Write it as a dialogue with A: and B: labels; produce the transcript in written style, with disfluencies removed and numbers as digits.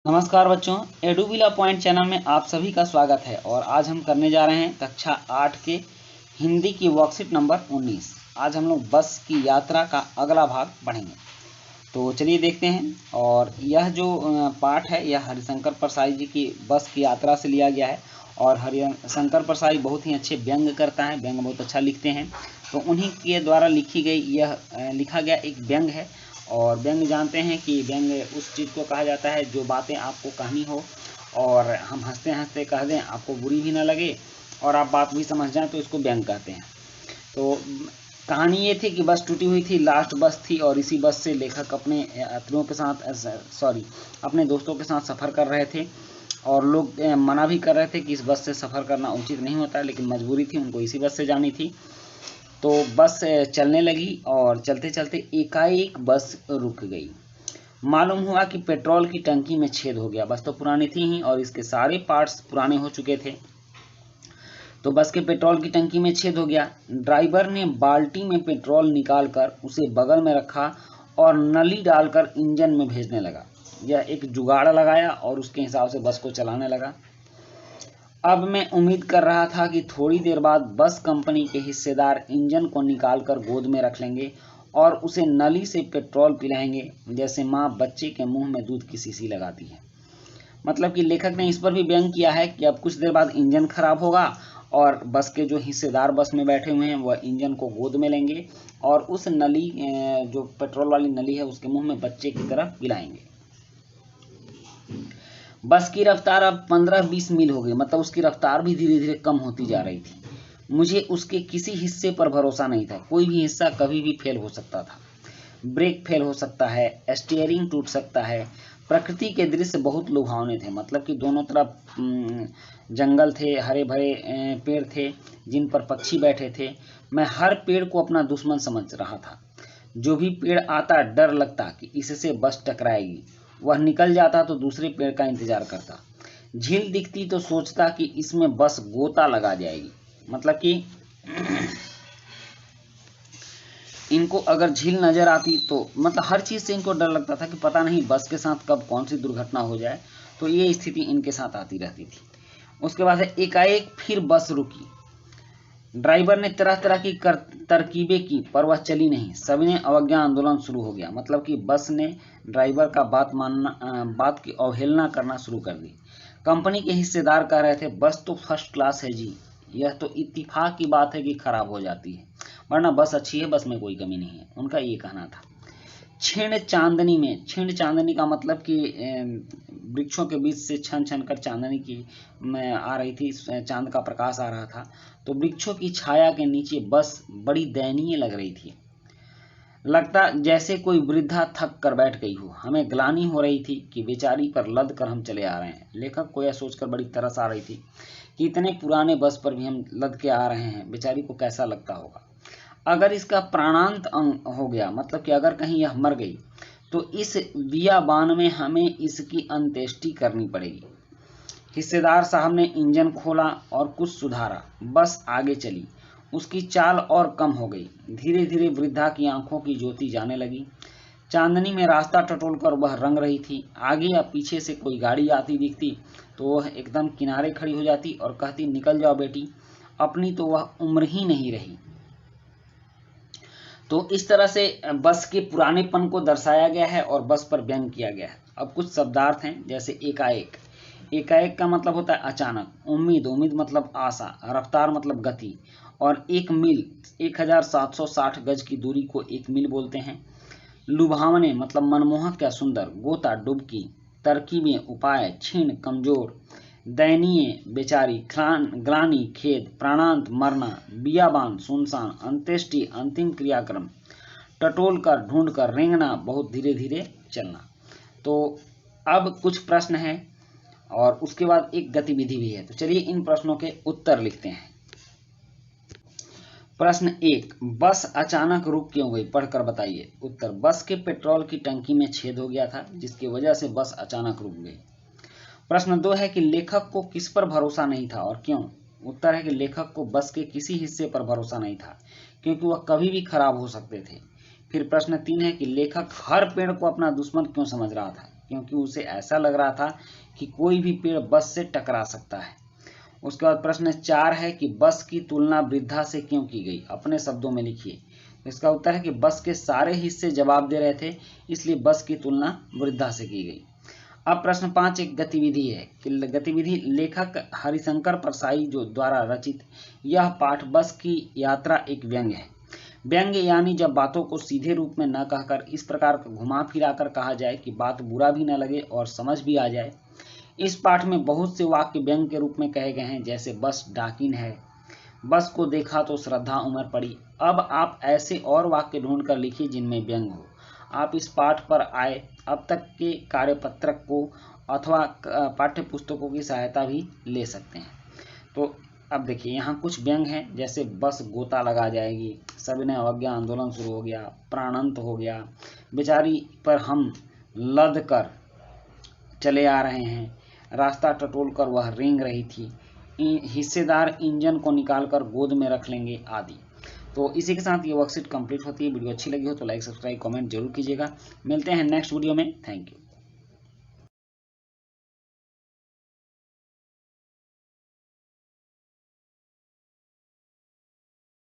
A: नमस्कार बच्चों, एडुविला point channel में आप सभी का स्वागत है। और आज हम करने जा रहे हैं कक्षा 8 के हिंदी की वर्कशीट नंबर 19। आज हम लोग बस की यात्रा का अगला भाग पढ़ेंगे। तो चलिए देखते हैं। और यह जो पाठ है यह हरिशंकर प्रसाद जी की बस की यात्रा से लिया गया है। और हरिशंकर प्रसाद बहुत ही अच्छे व्यंग करता है, व्यंग बहुत अच्छा लिखते हैं। तो उन्हीं के द्वारा लिखा गया एक व्यंग है। और व्यंग जानते हैं कि व्यंग उस चीज़ को कहा जाता है जो बातें आपको कहनी हो और हम हंसते हंसते कह दें, आपको बुरी भी ना लगे और आप बात भी समझ जाएं, तो इसको व्यंग कहते हैं। तो कहानी ये थी कि बस टूटी हुई थी, लास्ट बस थी और इसी बस से लेखक अपने यात्रियों के साथ अपने दोस्तों के साथ सफ़र कर रहे थे। और लोग मना भी कर रहे थे कि इस बस से सफ़र करना उचित नहीं होता, लेकिन मजबूरी थी, उनको इसी बस से जानी थी। तो बस चलने लगी और चलते चलते एकाएक बस रुक गई। मालूम हुआ कि पेट्रोल की टंकी में छेद हो गया। बस तो पुरानी थी ही और इसके सारे पार्ट्स पुराने हो चुके थे। तो बस के पेट्रोल की टंकी में छेद हो गया। ड्राइवर ने बाल्टी में पेट्रोल निकालकर उसे बगल में रखा और नली डालकर इंजन में भेजने लगा। यह एक जुगाड़ लगाया और उसके हिसाब से बस को चलाने लगा। अब मैं उम्मीद कर रहा था कि थोड़ी देर बाद बस कंपनी के हिस्सेदार इंजन को निकालकर गोद में रख लेंगे और उसे नली से पेट्रोल पिलाएंगे, जैसे माँ बच्चे के मुंह में दूध की शीशी लगाती है। मतलब कि लेखक ने इस पर भी व्यंग किया है कि अब कुछ देर बाद इंजन खराब होगा और बस के जो हिस्सेदार बस में बैठे हुए हैं वह इंजन को गोद में लेंगे और उस नली, जो पेट्रोल वाली नली है, उसके मुंह में बच्चे की तरफ पिलाएंगे। बस की रफ्तार अब 15-20 मील हो गई, मतलब उसकी रफ्तार भी धीरे धीरे कम होती जा रही थी। मुझे उसके किसी हिस्से पर भरोसा नहीं था। कोई भी हिस्सा कभी भी फेल हो सकता था। ब्रेक फेल हो सकता है, स्टीयरिंग टूट सकता है। प्रकृति के दृश्य बहुत लुभावने थे, मतलब कि दोनों तरफ जंगल थे, हरे भरे पेड़ थे जिन पर पक्षी बैठे थे। मैं हर पेड़ को अपना दुश्मन समझ रहा था। जो भी पेड़ आता डर लगता कि इससे बस टकराएगी। वह निकल जाता तो दूसरे पेड़ का इंतजार करता। झील दिखती तो सोचता कि इसमें बस गोता लगा जाएगी। मतलब कि इनको अगर झील नजर आती तो मतलब हर चीज से इनको डर लगता था कि पता नहीं बस के साथ कब कौन सी दुर्घटना हो जाए। तो ये स्थिति इनके साथ आती रहती थी। उसके बाद एकाएक फिर बस रुकी। ड्राइवर ने तरह तरह की तरकीबें की पर वह चली नहीं। सभी ने अवज्ञा आंदोलन शुरू हो गया। मतलब कि बस ने ड्राइवर का बात की अवहेलना करना शुरू कर दी। कंपनी के हिस्सेदार कह रहे थे बस तो फर्स्ट क्लास है जी, यह तो इत्तेफाक की बात है कि खराब हो जाती है, वरना बस अच्छी है, बस में कोई कमी नहीं है, उनका ये कहना था। क्षीण चांदनी में, क्षीण चांदनी का मतलब कि वृक्षों के बीच से छन छन कर चांदनी की आ रही थी, चांद का प्रकाश आ रहा था। तो वृक्षों की छाया के नीचे बस बड़ी दयनीय लग रही थी। लगता जैसे कोई वृद्धा थक कर बैठ गई हो। हमें ग्लानि हो रही थी कि बेचारी पर लद कर हम चले आ रहे हैं। लेखक को यह सोचकर बड़ी तरस आ रही थी कि इतने पुराने बस पर भी हम लद के आ रहे हैं, बेचारी को कैसा लगता होगा। अगर इसका प्राणांत हो गया, मतलब कि अगर कहीं यह मर गई, तो इस बियाबान में हमें इसकी अंत्येष्टि करनी पड़ेगी। हिस्सेदार साहब ने इंजन खोला और कुछ सुधारा। बस आगे चली। उसकी चाल और कम हो गई। धीरे धीरे वृद्धा की आंखों की ज्योति जाने लगी। चांदनी में रास्ता टटोलकर वह रंग रही थी। आगे या पीछे से कोई गाड़ी आती दिखती तो वह एकदम किनारे खड़ी हो जाती और कहती, निकल जाओ बेटी, अपनी तो वह उम्र ही नहीं रही। तो इस तरह से बस के पुरानेपन को दर्शाया गया है और बस पर व्यंग किया गया है। अब कुछ शब्दार्थ हैं, जैसे एकाएक। एकाएक का मतलब होता है अचानक। उम्मीद, उम्मीद मतलब आशा। रफ्तार मतलब गति। और एक मील, 1760 गज की दूरी को एक मील बोलते हैं। लुभावने मतलब मनमोहक या सुंदर। गोता, डुबकी। तरकीबें, उपाय। क्षीण, कमजोर। दयनीय, बेचारी। ग्लानि, खेद। प्राणांत, मरना। बियाबान, सुनसान। अंत्येष्टि, अंतिम क्रियाक्रम। टटोल कर, ढूंढ कर। रेंगना, बहुत धीरे धीरे चलना। तो अब कुछ प्रश्न हैं और उसके बाद एक गतिविधि भी है। तो चलिए इन प्रश्नों के उत्तर लिखते हैं। प्रश्न 1, बस अचानक रुक क्यों गई, पढ़कर बताइए। उत्तर, बस के पेट्रोल की टंकी में छेद हो गया था जिसकी वजह से बस अचानक रुक गई। प्रश्न 2 है कि लेखक को किस पर भरोसा नहीं था और क्यों। उत्तर है कि लेखक को बस के किसी हिस्से पर भरोसा नहीं था क्योंकि वह कभी भी खराब हो सकते थे। फिर प्रश्न 3 है कि लेखक हर पेड़ को अपना दुश्मन क्यों समझ रहा था। क्योंकि उसे ऐसा लग रहा था कि कोई भी पेड़ बस से टकरा सकता है। उसके बाद प्रश्न 4 है कि बस की तुलना वृद्धा से क्यों की गई, अपने शब्दों में लिखिए। इसका उत्तर है कि बस के सारे हिस्से जवाब दे रहे थे, इसलिए बस की तुलना वृद्धा से की गई। अब प्रश्न 5 एक गतिविधि है कि गतिविधि लेखक हरिशंकर परसाई जो द्वारा रचित यह पाठ बस की यात्रा एक व्यंग्य है। व्यंग्य यानी जब बातों को सीधे रूप में न कहकर इस प्रकार घुमा फिरा कर कहा जाए कि बात बुरा भी न लगे और समझ भी आ जाए। इस पाठ में बहुत से वाक्य व्यंग्य के रूप में कहे गए हैं, जैसे बस डाकिन है, बस को देखा तो श्रद्धा उमड़ पड़ी। अब आप ऐसे और वाक्य ढूंढ कर लिखिए जिनमें व्यंग्य हो। आप इस पाठ पर आए अब तक के कार्यपत्रक को अथवा पाठ्य पुस्तकों की सहायता भी ले सकते हैं। तो अब देखिए यहाँ कुछ व्यंग्य हैं, जैसे बस गोता लगा जाएगी, सविनय अवज्ञा आंदोलन शुरू हो गया, प्राणांत हो गया, बेचारी पर हम लद कर चले आ रहे हैं, रास्ता टटोल कर वह रेंग रही थी, हिस्सेदार इंजन को निकालकर गोद में रख लेंगे आदि। तो इसी के साथ ये वर्कशीट कंप्लीट होती है। वीडियो अच्छी लगी हो तो लाइक सब्सक्राइब कमेंट जरूर कीजिएगा। मिलते हैं नेक्स्ट वीडियो में। Thank you.